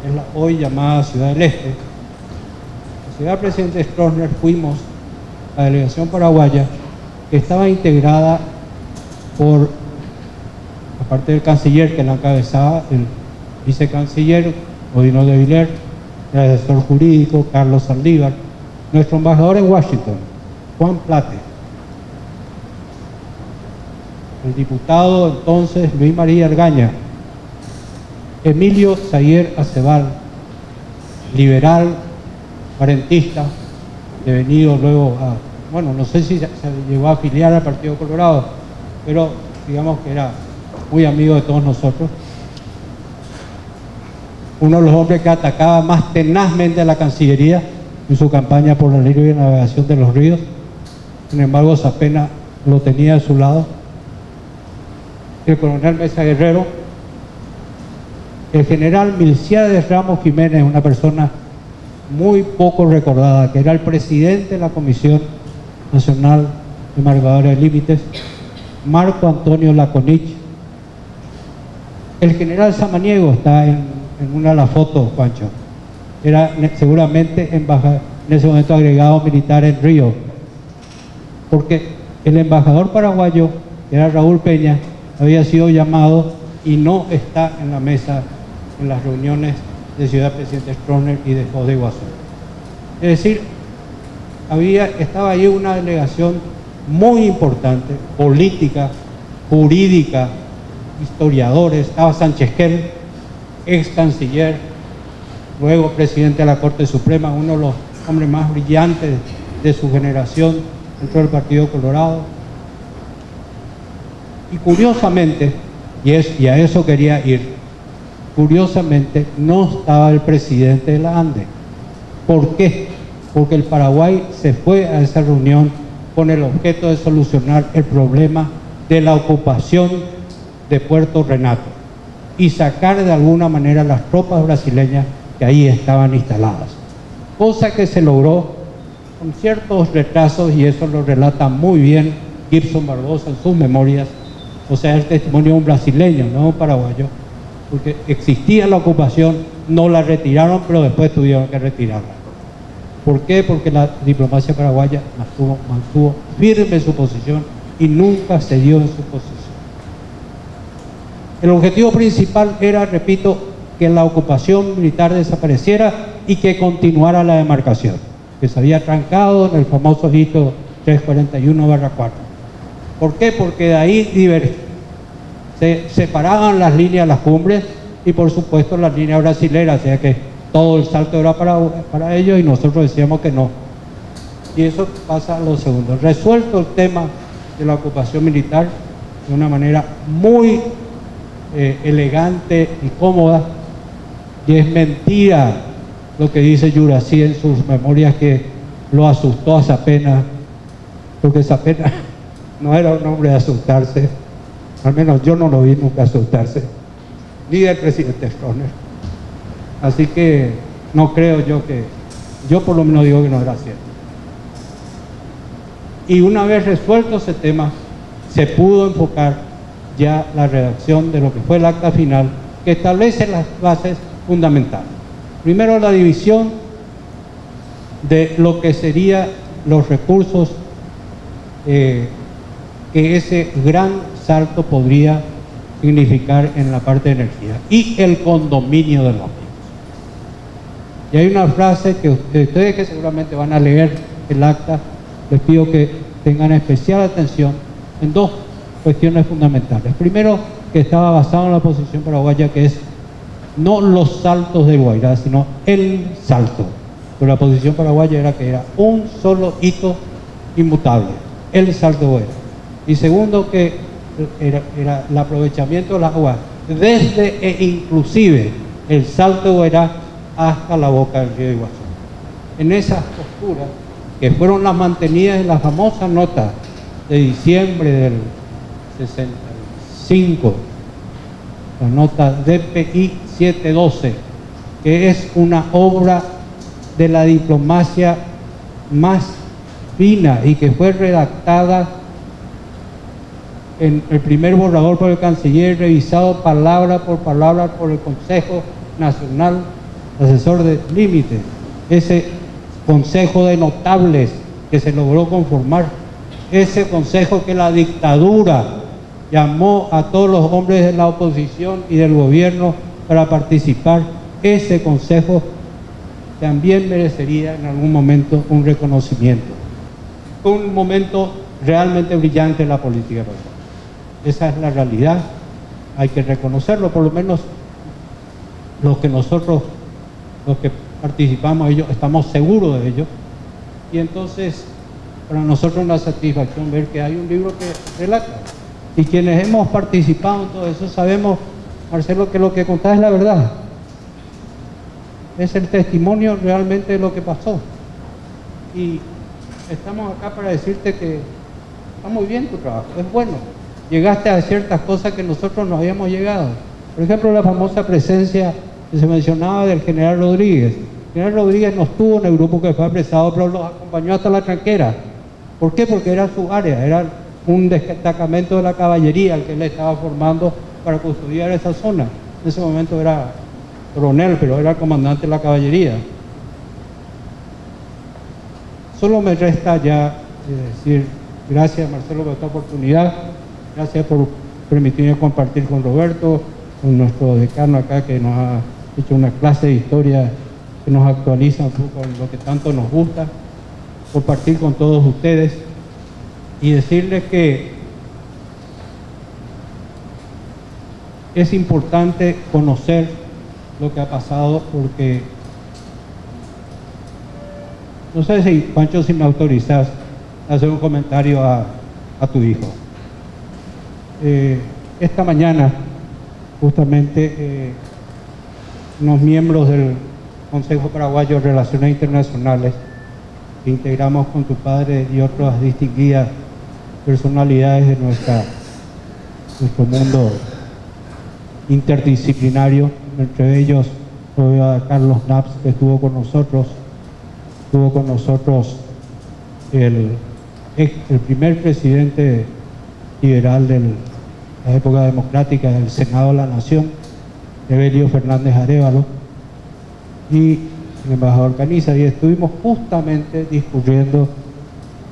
es la hoy llamada Ciudad del Este. La Ciudad Presidente Stroessner fuimos la delegación paraguaya, que estaba integrada por, aparte del canciller que la encabezaba, el vicecanciller Odino de Villar, el asesor jurídico Carlos Saldívar, nuestro embajador en Washington, Juan Plate, el diputado entonces Luis María Argaña, Emilio Zaguer Acebal, liberal, parentista, devenido luego a, bueno, no sé si se llegó a afiliar al Partido Colorado, pero digamos que era muy amigo de todos nosotros. Uno de los hombres que atacaba más tenazmente a la Cancillería en su campaña por la libre navegación de los ríos. Sin embargo, apenas lo tenía a su lado. El coronel Mesa Guerrero, el general Milciades Ramos Jiménez, una persona muy poco recordada, que era el presidente de la Comisión Nacional de Marcadores de Límites, Marco Antonio Laconich, el general Samaniego está en una de las fotos, Pancho, era seguramente embajador, en ese momento agregado militar en Río, porque el embajador paraguayo, que era Raúl Peña, había sido llamado y no está en la mesa en las reuniones de Ciudad Presidente Stroessner y de Foz de Iguazú. Es decir, estaba ahí una delegación muy importante, política, jurídica, historiadores, estaba Sánchez Quel, ex canciller, luego presidente de la Corte Suprema, uno de los hombres más brillantes de su generación dentro del Partido Colorado. Y curiosamente, y a eso quería ir, curiosamente no estaba el presidente de la ANDE. ¿Por qué? Porque el Paraguay se fue a esa reunión con el objeto de solucionar el problema de la ocupación de Puerto Renato y sacar de alguna manera las tropas brasileñas que ahí estaban instaladas. Cosa que se logró con ciertos retrasos, y eso lo relata muy bien Gibson Barbosa en sus memorias, o sea, el testimonio de un brasileño, no un paraguayo, porque existía la ocupación, no la retiraron, pero después tuvieron que retirarla. ¿Por qué? Porque la diplomacia paraguaya mantuvo firme su posición y nunca cedió en su posición. El objetivo principal era, repito, que la ocupación militar desapareciera y que continuara la demarcación, que se había trancado en el famoso hito 341/4. ¿Por qué? Porque de ahí se separaban las líneas, las cumbres, y por supuesto las líneas brasileras, o sea que todo el salto era para ellos y nosotros decíamos que no. Y eso pasa a lo segundo. Resuelto el tema de la ocupación militar de una manera muy elegante y cómoda, y es mentira lo que dice Yurací en sus memorias, que lo asustó a Zapena, porque Zapena no era un hombre de asustarse, al menos yo no lo vi nunca asustarse, ni del presidente Stroessner. Así que no creo yo por lo menos digo que no era cierto. Y una vez resuelto ese tema, se pudo enfocar ya la redacción de lo que fue el acta final, que establece las bases fundamentales. Primero, la división de lo que serían los recursos que ese gran salto podría significar en la parte de energía, y el condominio de los bienes. Y hay una frase que ustedes que seguramente van a leer el acta, les pido que tengan especial atención en dos cuestiones fundamentales. Primero, que estaba basado en la posición paraguaya, que es no los saltos de Guairá, sino el salto. Pero la posición paraguaya era que era un solo hito inmutable, el salto de Guairá. Y segundo, que era el aprovechamiento de las aguas desde e inclusive el salto de Guairá hasta la boca del río Iguazú. En esas posturas, que fueron las mantenidas en la famosa nota de diciembre del 65, la nota DPI 712, que es una obra de la diplomacia más fina y que fue redactada en el primer borrador por el canciller, revisado palabra por palabra por el Consejo Nacional Asesor de Límites, ese consejo de notables que se logró conformar, ese consejo que la dictadura llamó a todos los hombres de la oposición y del gobierno para participar. Ese consejo también merecería en algún momento un reconocimiento. Fue un momento realmente brillante en la política peruana. Esa es la realidad, hay que reconocerlo, por lo menos los que participamos, ellos estamos seguros de ello. Y entonces para nosotros es una satisfacción ver que hay un libro que relata, y quienes hemos participado en todo eso sabemos, Marcelo, que lo que contás es la verdad, es el testimonio realmente de lo que pasó. Y estamos acá para decirte que está muy bien tu trabajo, es bueno, llegaste a ciertas cosas que nosotros no habíamos llegado. Por ejemplo, la famosa presencia que se mencionaba del general Rodríguez. El general Rodríguez no estuvo en el grupo que fue apresado, pero los acompañó hasta la tranquera. ¿Por qué? Porque era su área, era un destacamento de la caballería el que él estaba formando para custodiar esa zona. En ese momento era coronel, pero era el comandante de la caballería. Solo me resta ya decir gracias, Marcelo, por esta oportunidad. Gracias por permitirme compartir con Roberto, con nuestro decano acá, que nos ha hecho una clase de historia que nos actualiza un poco en lo que tanto nos gusta, compartir con todos ustedes y decirles que es importante conocer lo que ha pasado, porque no sé si, Pancho, si me autorizas a hacer un comentario a tu hijo. Esta mañana justamente unos miembros del Consejo Paraguayo de Relaciones Internacionales, que integramos con tu padre y otras distinguidas personalidades de nuestro mundo interdisciplinario, entre ellos Carlos Naps, que estuvo con nosotros el primer presidente liberal de la época democrática del Senado de la Nación, Evelio Fernández Arévalo, y el embajador Caniza, y estuvimos justamente discurriendo,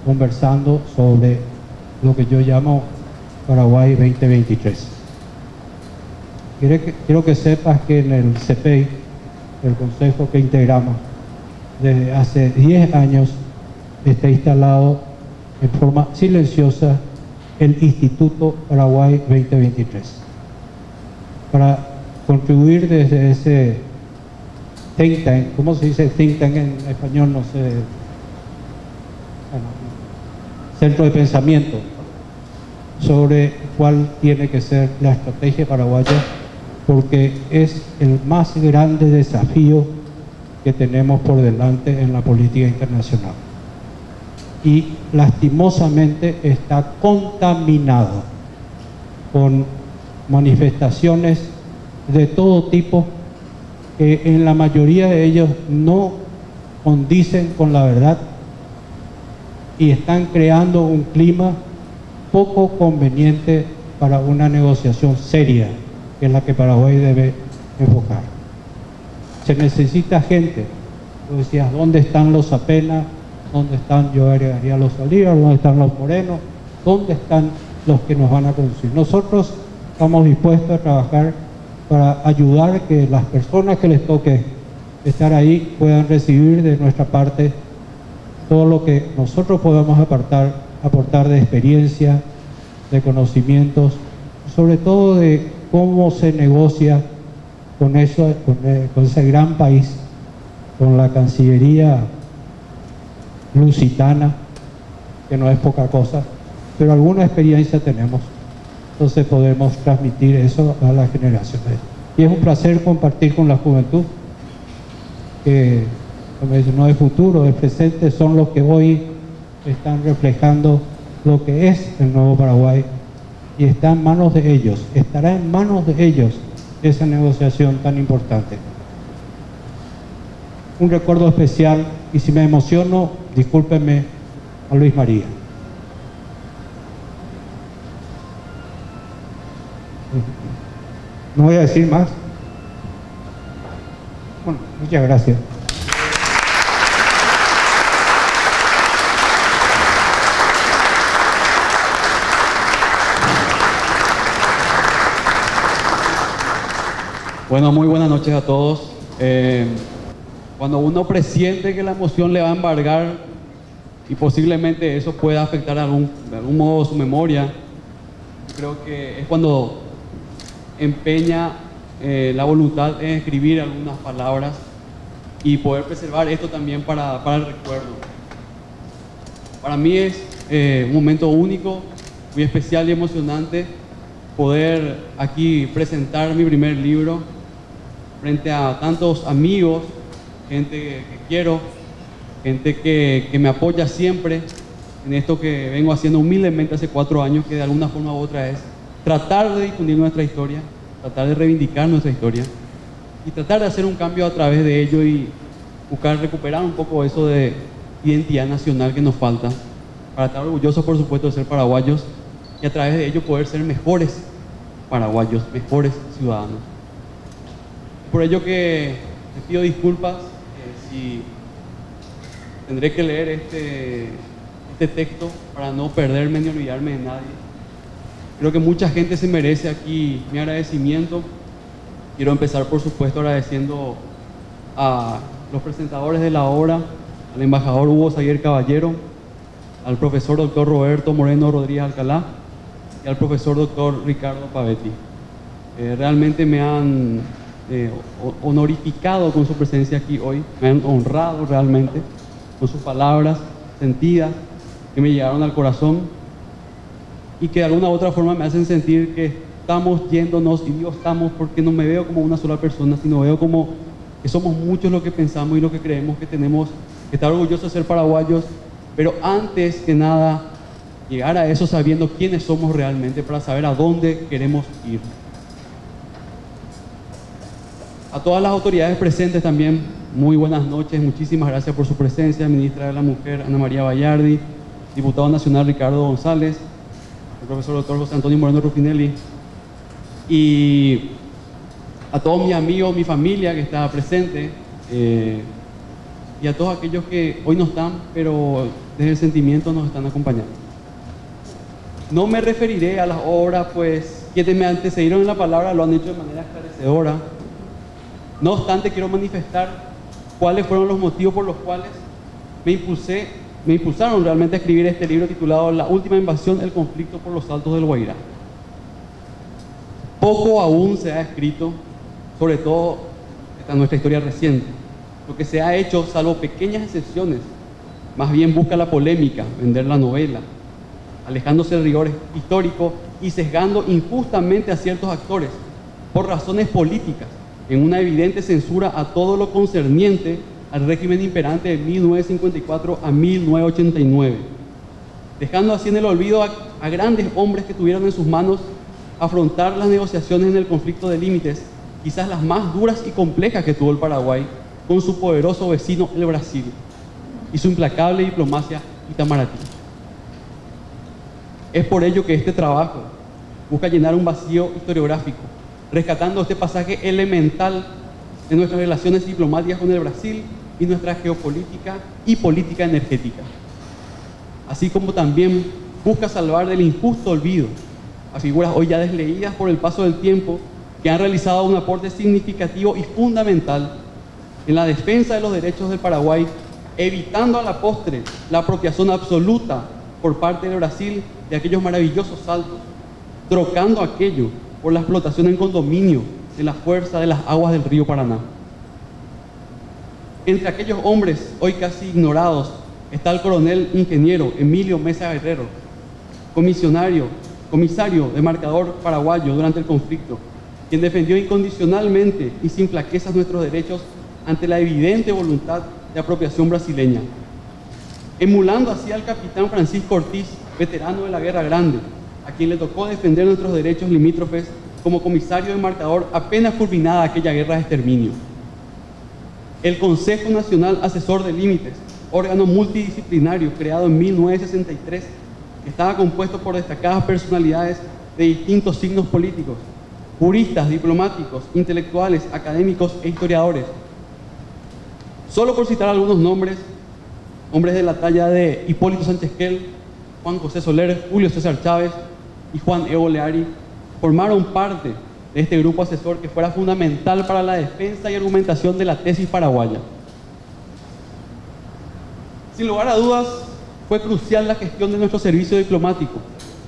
conversando sobre lo que yo llamo Paraguay 2023. Quiero que sepas que en el CPI, el consejo que integramos, desde hace 10 años está instalado en forma silenciosa el Instituto Paraguay 2023, para contribuir desde ese think tank. ¿Cómo se dice think tank en español? No sé. centro de pensamiento sobre cuál tiene que ser la estrategia paraguaya, porque es el más grande desafío que tenemos por delante en la política internacional. Y lastimosamente está contaminado con manifestaciones de todo tipo que en la mayoría de ellos no condicen con la verdad y están creando un clima poco conveniente para una negociación seria, que es la que Paraguay debe enfocar. Se necesita gente. Tú decías, ¿dónde están los Apenas? ¿Dónde están, yo agregaría, los Olivas? ¿Dónde están los Morenos? ¿Dónde están los que nos van a conducir? Nosotros estamos dispuestos a trabajar para ayudar que las personas que les toque estar ahí puedan recibir de nuestra parte todo lo que nosotros podamos aportar de experiencia, de conocimientos, sobre todo de cómo se negocia con ese gran país, con la Cancillería lusitana, que no es poca cosa, pero alguna experiencia tenemos. Entonces podemos transmitir eso a las generaciones. Y es un placer compartir con la juventud, que, como dicen, no es futuro, es presente, son los que hoy están reflejando lo que es el nuevo Paraguay, y está en manos de ellos, estará en manos de ellos esa negociación tan importante. Un recuerdo especial, y si me emociono, discúlpenme, a Luis María. No voy a decir más. Bueno, muchas gracias. Bueno, muy buenas noches a todos. Cuando uno presiente que la emoción le va a embargar y posiblemente eso pueda afectar de algún modo su memoria, creo que es cuando empeña la voluntad en escribir algunas palabras y poder preservar esto también para el recuerdo. Para mí es un momento único, muy especial y emocionante poder aquí presentar mi primer libro frente a tantos amigos, gente que quiero, gente que me apoya siempre en esto que vengo haciendo humildemente hace 4 años, que de alguna forma u otra es tratar de difundir nuestra historia, tratar de reivindicar nuestra historia y tratar de hacer un cambio a través de ello y buscar recuperar un poco eso de identidad nacional que nos falta, para estar orgullosos, por supuesto, de ser paraguayos y a través de ello poder ser mejores paraguayos, mejores ciudadanos. Por ello que les pido disculpas si tendré que leer este texto para no perderme ni olvidarme de nadie. Creo que mucha gente se merece aquí mi agradecimiento. Quiero empezar, por supuesto, agradeciendo a los presentadores de la obra, al embajador Hugo Zaguer Caballero, al profesor doctor Roberto Moreno Rodríguez Alcalá y al profesor doctor Ricardo Pavetti. Realmente me han honorificado con su presencia aquí hoy, me han honrado realmente con sus palabras sentidas que me llegaron al corazón y que de alguna u otra forma me hacen sentir que estamos yéndonos, y digo estamos porque no me veo como una sola persona, sino veo como que somos muchos los que pensamos y los que creemos que tenemos que estar orgullosos de ser paraguayos, pero antes que nada llegar a eso sabiendo quiénes somos realmente para saber a dónde queremos ir. A todas las autoridades presentes también, muy buenas noches, muchísimas gracias por su presencia, ministra de la Mujer Ana María Bayardi, diputado nacional Ricardo González, el profesor doctor José Antonio Moreno Rufinelli, y a todos mis amigos, mi familia que está presente, y a todos aquellos que hoy no están, pero desde el sentimiento nos están acompañando. No me referiré a las obras, pues quienes me antecedieron en la palabra lo han hecho de manera esclarecedora. No obstante, quiero manifestar cuáles fueron los motivos por los cuales me impulsaron realmente a escribir este libro titulado La última invasión, el conflicto por los Altos del Guairá. Poco aún se ha escrito, sobre todo en nuestra historia reciente. Lo que se ha hecho, salvo pequeñas excepciones, Más bien busca la polémica, vender la novela, alejándose del rigor histórico y sesgando injustamente a ciertos actores por razones políticas, en una evidente censura a todo lo concerniente al régimen imperante de 1954 a 1989, dejando así en el olvido a grandes hombres que tuvieron en sus manos afrontar las negociaciones en el conflicto de límites, quizás las más duras y complejas que tuvo el Paraguay con su poderoso vecino, el Brasil, y su implacable diplomacia Itamaraty. Es por ello que este trabajo busca llenar un vacío historiográfico, rescatando este pasaje elemental de nuestras relaciones diplomáticas con el Brasil y nuestra geopolítica y política energética. Así como también busca salvar del injusto olvido a figuras hoy ya desleídas por el paso del tiempo que han realizado un aporte significativo y fundamental en la defensa de los derechos del Paraguay, evitando a la postre la apropiación absoluta por parte del Brasil de aquellos maravillosos saltos, trocando aquello por la explotación en condominio de la fuerza de las aguas del río Paraná. Entre aquellos hombres hoy casi ignorados está el coronel ingeniero Emilio Mesa Guerrero, comisario de marcador paraguayo durante el conflicto, quien defendió incondicionalmente y sin flaquezas nuestros derechos ante la evidente voluntad de apropiación brasileña, emulando así al capitán Francisco Ortiz, veterano de la Guerra Grande, a quien le tocó defender nuestros derechos limítrofes como comisario de marcador apenas culminada aquella guerra de exterminio. El Consejo Nacional Asesor de Límites, órgano multidisciplinario creado en 1963, que estaba compuesto por destacadas personalidades de distintos signos políticos, juristas, diplomáticos, intelectuales, académicos e historiadores. Solo por citar algunos nombres, hombres de la talla de Hipólito Sánchez Quel, Juan José Soler, Julio César Chávez y Juan Evo Leari, formaron parte de este grupo asesor que fuera fundamental para la defensa y argumentación de la tesis paraguaya. Sin lugar a dudas, fue crucial la gestión de nuestro servicio diplomático,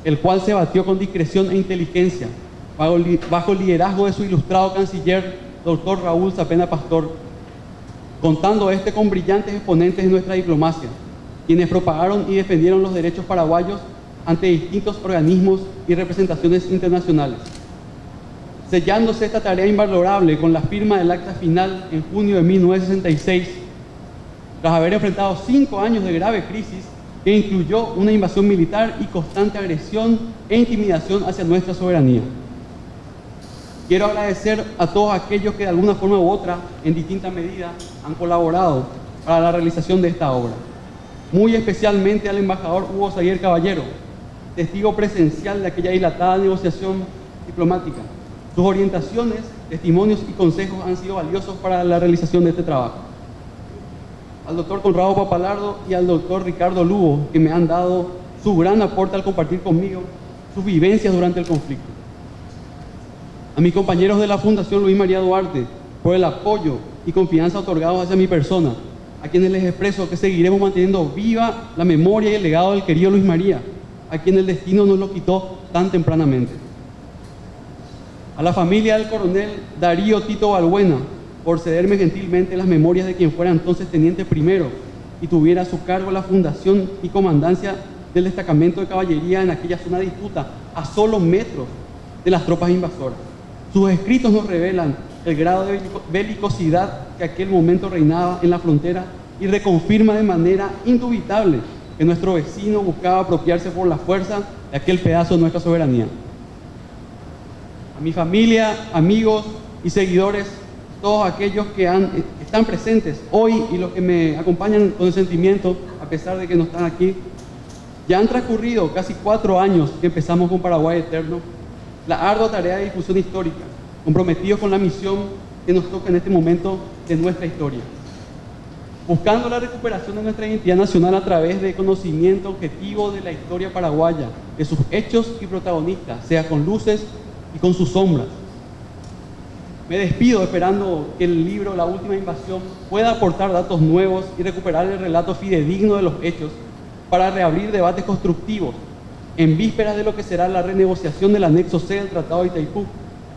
el cual se batió con discreción e inteligencia, bajo el liderazgo de su ilustrado canciller, doctor Raúl Zapena Pastor, contando con brillantes exponentes de nuestra diplomacia, quienes propagaron y defendieron los derechos paraguayos ante distintos organismos y representaciones internacionales. Sellándose esta tarea invalorable con la firma del acta final en junio de 1966, tras haber enfrentado 5 años de grave crisis que incluyó una invasión militar y constante agresión e intimidación hacia nuestra soberanía. Quiero agradecer a todos aquellos que de alguna forma u otra, en distinta medida, han colaborado para la realización de esta obra. Muy especialmente al embajador Hugo Zaguer Caballero, testigo presencial de aquella dilatada negociación diplomática. Sus orientaciones, testimonios y consejos han sido valiosos para la realización de este trabajo. Al doctor Conrado Papalardo y al doctor Ricardo Lugo, que me han dado su gran aporte al compartir conmigo sus vivencias durante el conflicto. A mis compañeros de la Fundación Luis María Duarte, por el apoyo y confianza otorgados hacia mi persona, a quienes les expreso que seguiremos manteniendo viva la memoria y el legado del querido Luis María, a quien el destino nos lo quitó tan tempranamente. A la familia del coronel Darío Tito Balbuena, por cederme gentilmente las memorias de quien fuera entonces teniente primero y tuviera a su cargo la fundación y comandancia del destacamento de caballería en aquella zona de disputa, a solo metros de las tropas invasoras. Sus escritos nos revelan el grado de belicosidad que aquel momento reinaba en la frontera y reconfirma de manera indubitable que nuestro vecino buscaba apropiarse por la fuerza de aquel pedazo de nuestra soberanía. A mi familia, amigos y seguidores, todos aquellos que están presentes hoy y los que me acompañan con el sentimiento, a pesar de que no están aquí, ya han transcurrido casi 4 años que empezamos con Paraguay Eterno, la ardua tarea de difusión histórica, comprometidos con la misión que nos toca en este momento de nuestra historia, buscando la recuperación de nuestra identidad nacional a través de conocimiento objetivo de la historia paraguaya, de sus hechos y protagonistas, sea con luces y con sus sombras. Me despido esperando que el libro La Última Invasión pueda aportar datos nuevos y recuperar el relato fidedigno de los hechos para reabrir debates constructivos en vísperas de lo que será la renegociación del anexo C del Tratado de Itaipú,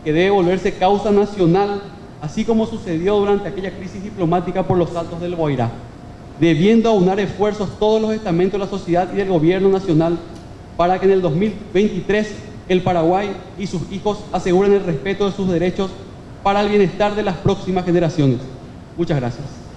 que debe volverse causa nacional, así como sucedió durante aquella crisis diplomática por los saltos del Guairá. debiendo aunar esfuerzos todos los estamentos de la sociedad y del gobierno nacional para que en el 2023 el Paraguay y sus hijos aseguren el respeto de sus derechos para el bienestar de las próximas generaciones. Muchas gracias.